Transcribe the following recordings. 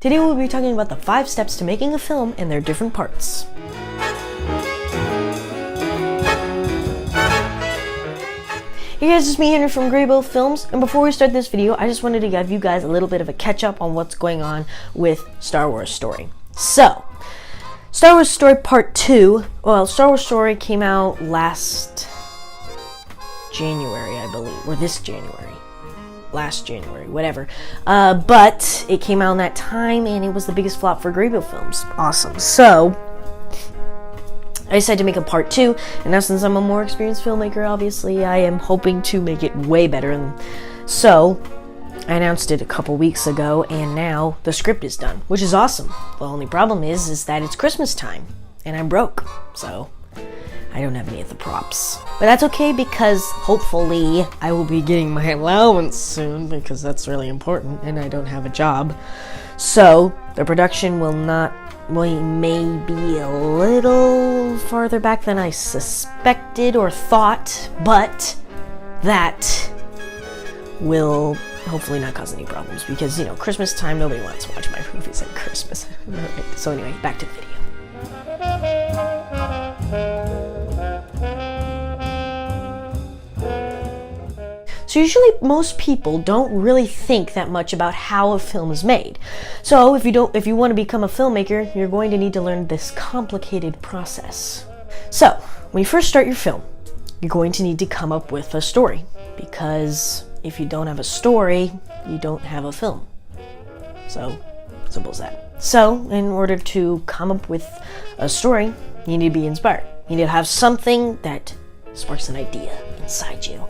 Today we'll be talking about the 5 steps to making a film and their different parts. Hey guys, it's me, Henry from graybealfilms, and before we start this video, I just wanted to give you guys a little bit of a catch-up on what's going on with Star Wars Story. So, Star Wars Story Part 2, well, Star Wars Story came out last January, I believe, or this January. Last January, whatever. But it came out in that time, and it was the biggest flop for graybealfilms. Awesome. So, I decided to make a part 2, and now since I'm a more experienced filmmaker, obviously, I am hoping to make it way better. And so, I announced it a couple weeks ago, and now the script is done, which is awesome. The only problem is that it's Christmas time, and I'm broke, so I don't have any of the props. But that's okay, because hopefully I will be getting my allowance soon, because that's really important, and I don't have a job. So, the production may be a little farther back than I suspected or thought, but that will hopefully not cause any problems, because, you know, Christmas time, nobody wants to watch my movies at Christmas. Alright, so anyway, back to the video. So usually most people don't really think that much about how a film is made. So if you want to become a filmmaker, you're going to need to learn this complicated process. So when you first start your film, you're going to need to come up with a story, because if you don't have a story, you don't have a film. So simple as that. So in order to come up with a story, you need to be inspired. You need to have something that sparks an idea inside you.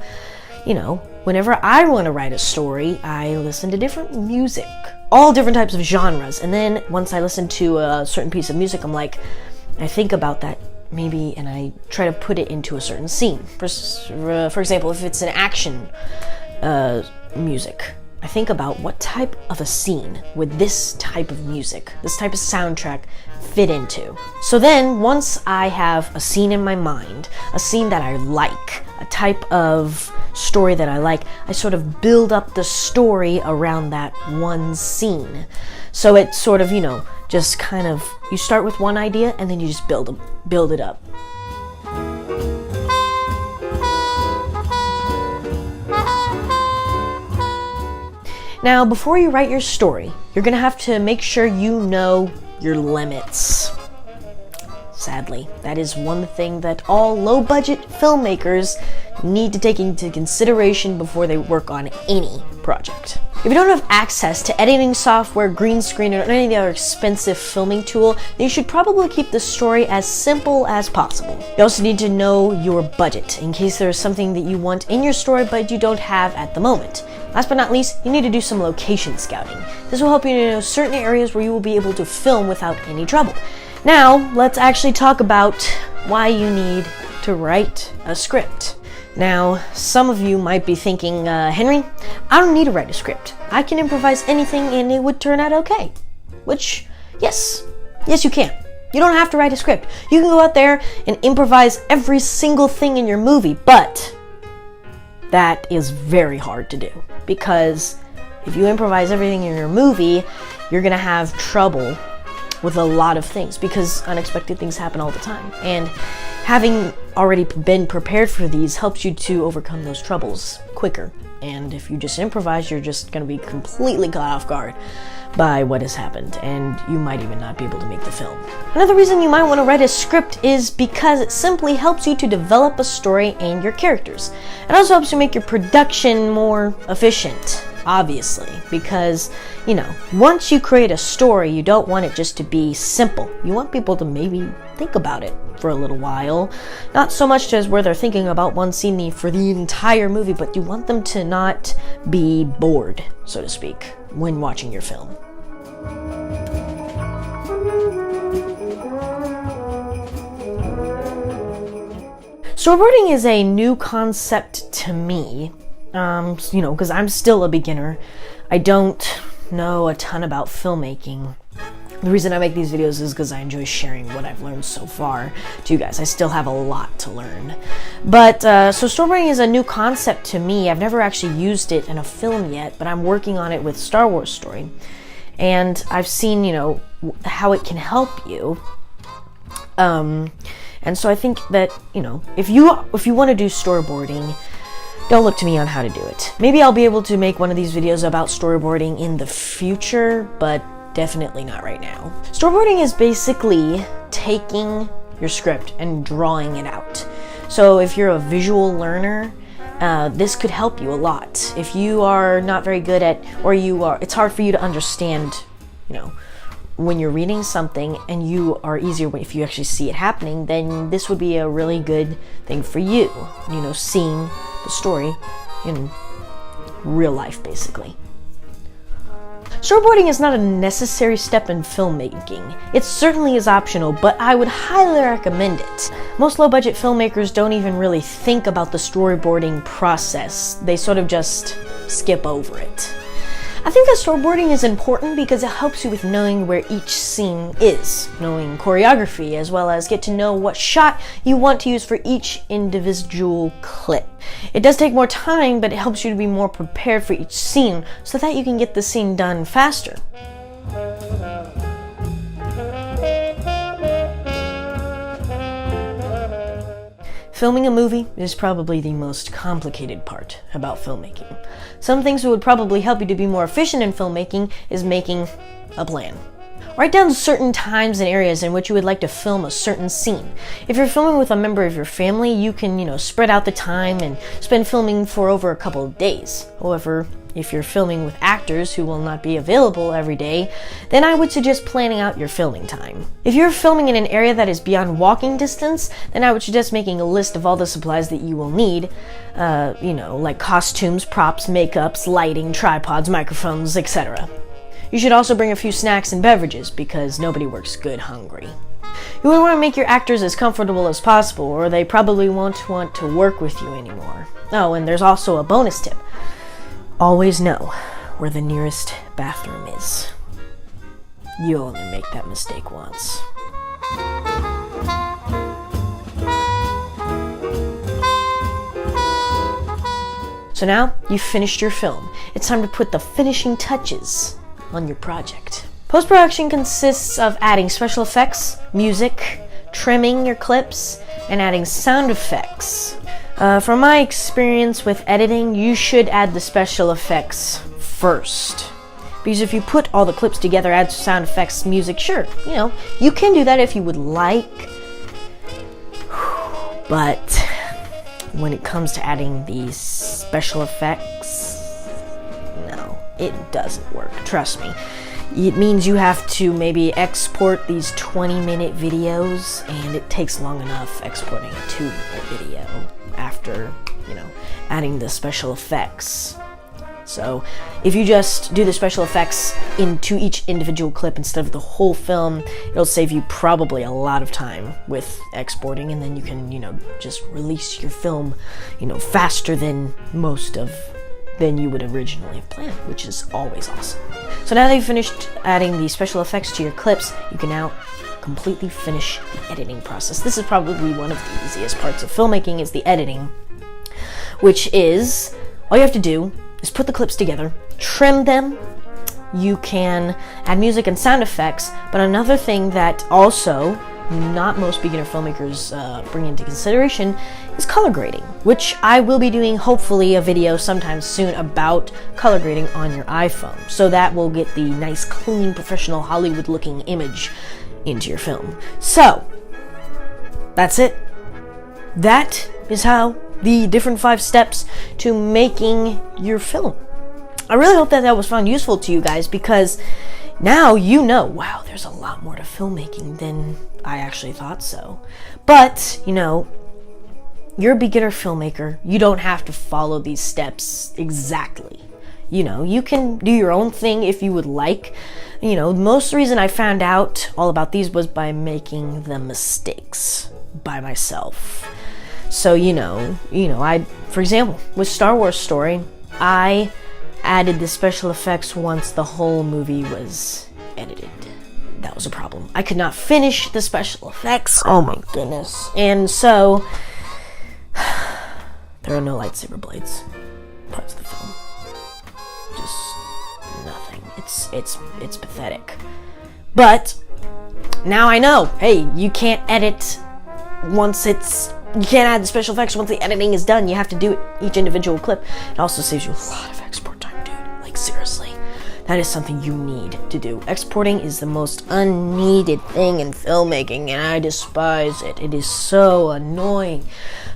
You know, whenever I want to write a story, I listen to different music, all different types of genres, and then once I listen to a certain piece of music, I think about that maybe, and I try to put it into a certain scene. For example, if it's an action music, I think about what type of a scene would this type of music, this type of soundtrack fit into. So then, once I have a scene in my mind, a scene that I like, a type of story that I like, I sort of build up the story around that one scene. So it's sort of, you know, just kind of, you start with one idea and then you just build it up. Now, before you write your story, you're gonna have to make sure you know your limits. Sadly, that is one thing that all low-budget filmmakers need to take into consideration before they work on any project. If you don't have access to editing software, green screen, or any other expensive filming tool, then you should probably keep the story as simple as possible. You also need to know your budget, in case there's something that you want in your story but you don't have at the moment. Last but not least, you need to do some location scouting. This will help you to know certain areas where you will be able to film without any trouble. Now, let's actually talk about why you need to write a script. Now, some of you might be thinking, Henry, I don't need to write a script. I can improvise anything and it would turn out okay. Which, yes you can. You don't have to write a script. You can go out there and improvise every single thing in your movie, but that is very hard to do, because if you improvise everything in your movie, you're gonna have trouble with a lot of things, because unexpected things happen all the time. And having already been prepared for these helps you to overcome those troubles quicker. And if you just improvise, you're just gonna be completely caught off guard by what has happened, and you might even not be able to make the film. Another reason you might want to write a script is because it simply helps you to develop a story and your characters. It also helps you make your production more efficient, obviously, because, you know, once you create a story, you don't want it just to be simple. You want people to maybe think about it for a little while. Not so much as where they're thinking about one scene for the entire movie, but you want them to not be bored, so to speak, when watching your film. Storyboarding is a new concept to me, you know, because I'm still a beginner. I don't know a ton about filmmaking. The reason I make these videos is because I enjoy sharing what I've learned so far to you guys. I still have a lot to learn. But, so storyboarding is a new concept to me. I've never actually used it in a film yet, but I'm working on it with Star Wars Story. and I've seen, how it can help you. And so I think that, if you want to do storyboarding, don't look to me on how to do it. Maybe I'll be able to make one of these videos about storyboarding in the future, but definitely not right now. Storyboarding is basically taking your script and drawing it out. So if you're a visual learner, this could help you a lot. If you are not very good at, it's hard for you to understand, when you're reading something and you are easier if you actually see it happening, then this would be a really good thing for you, seeing the story in real life, basically. Storyboarding is not a necessary step in filmmaking. It certainly is optional, but I would highly recommend it. Most low-budget filmmakers don't even really think about the storyboarding process. They sort of just skip over it. I think that storyboarding is important because it helps you with knowing where each scene is, knowing choreography, as well as get to know what shot you want to use for each individual clip. It does take more time, but it helps you to be more prepared for each scene so that you can get the scene done faster. Filming a movie is probably the most complicated part about filmmaking. Some things that would probably help you to be more efficient in filmmaking is making a plan. Write down certain times and areas in which you would like to film a certain scene. If you're filming with a member of your family, you can, spread out the time and spend filming for over a couple of days. However, if you're filming with actors who will not be available every day, then I would suggest planning out your filming time. If you're filming in an area that is beyond walking distance, then I would suggest making a list of all the supplies that you will need, like costumes, props, makeups, lighting, tripods, microphones, etc. You should also bring a few snacks and beverages because nobody works good hungry. You would want to make your actors as comfortable as possible, or they probably won't want to work with you anymore. Oh, and there's also a bonus tip. Always know where the nearest bathroom is. You'll only make that mistake once. So now you've finished your film. It's time to put the finishing touches on your project. Post-production consists of adding special effects, music, trimming your clips, and adding sound effects. From my experience with editing, you should add the special effects first. Because if you put all the clips together, add sound effects, music, sure, you can do that if you would like. But when it comes to adding these special effects, no, it doesn't work, trust me. It means you have to maybe export these 20-minute videos, and it takes long enough exporting a 2-minute video after, adding the special effects. So if you just do the special effects into each individual clip instead of the whole film, it'll save you probably a lot of time with exporting, and then you can, just release your film, faster than than you would originally have planned, which is always awesome. So now that you've finished adding the special effects to your clips, you can now completely finish the editing process. This is probably one of the easiest parts of filmmaking, is the editing, which is, all you have to do is put the clips together, trim them. You can add music and sound effects, but another thing that also not most beginner filmmakers bring into consideration is color grading, which I will be doing hopefully a video sometime soon about color grading on your iPhone. So that will get the nice, clean, professional, Hollywood looking image into your film. So that's it. That is how the different 5 steps to making your film. I really hope that was found useful to you guys, because now wow, there's a lot more to filmmaking than I actually thought so. But, you're a beginner filmmaker. You don't have to follow these steps exactly. You can do your own thing if you would like. Most reason I found out all about these was by making the mistakes by myself. So, for example, with Star Wars Story, I added the special effects once the whole movie was edited. That was a problem. I could not finish the special effects. Oh my goodness. And so, there are no lightsaber blades parts of the film. Just nothing. It's it's pathetic. But now I know, hey, you can't edit once you can't add the special effects once the editing is done. You have to do it each individual clip. It also saves you a lot of export time, dude. Like, seriously. That is something you need to do. Exporting is the most unneeded thing in filmmaking, and I despise it. It is so annoying.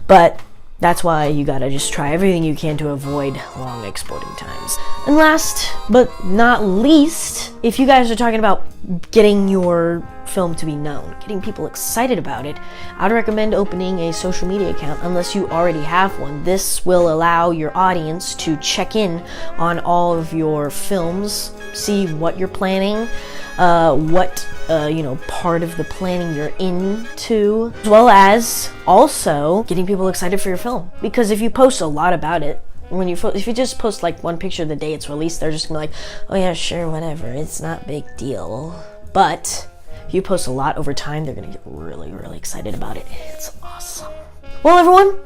But that's why you gotta just try everything you can to avoid long exporting times. And last but not least, if you guys are talking about getting your film to be known, getting people excited about it, I'd recommend opening a social media account unless you already have one. This will allow your audience to check in on all of your films, see what you're planning, what part of the planning you're into, as well as also getting people excited for your film. Because if you post a lot about it, if you just post like one picture the day it's released, they're just gonna be like, oh yeah, sure, whatever, it's not a big deal. But if you post a lot over time, they're gonna get really, really excited about it. It's awesome. Well, everyone,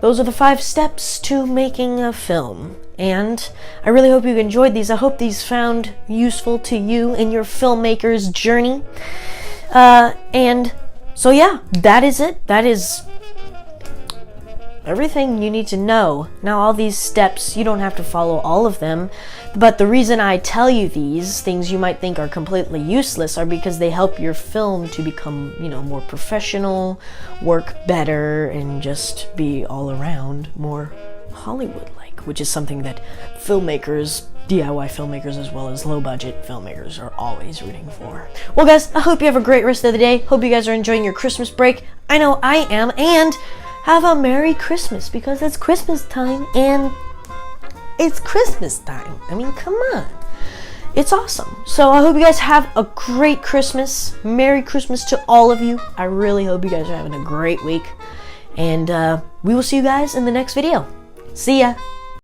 those are the 5 steps to making a film. And I really hope you enjoyed these. I hope these found useful to you in your filmmaker's journey. And so yeah, that is it. That is everything you need to know. Now, all these steps, you don't have to follow all of them, but the reason I tell you these things you might think are completely useless are because they help your film to become, more professional, work better, and just be all around more Hollywood-like, which is something that filmmakers, DIY filmmakers as well as low-budget filmmakers, are always rooting for. Well, guys, I hope you have a great rest of the day. Hope you guys are enjoying your Christmas break. I know I am, and have a Merry Christmas, because it's Christmas time, and it's Christmas time. I mean, come on. It's awesome. So I hope you guys have a great Christmas. Merry Christmas to all of you. I really hope you guys are having a great week. And we will see you guys in the next video. See ya.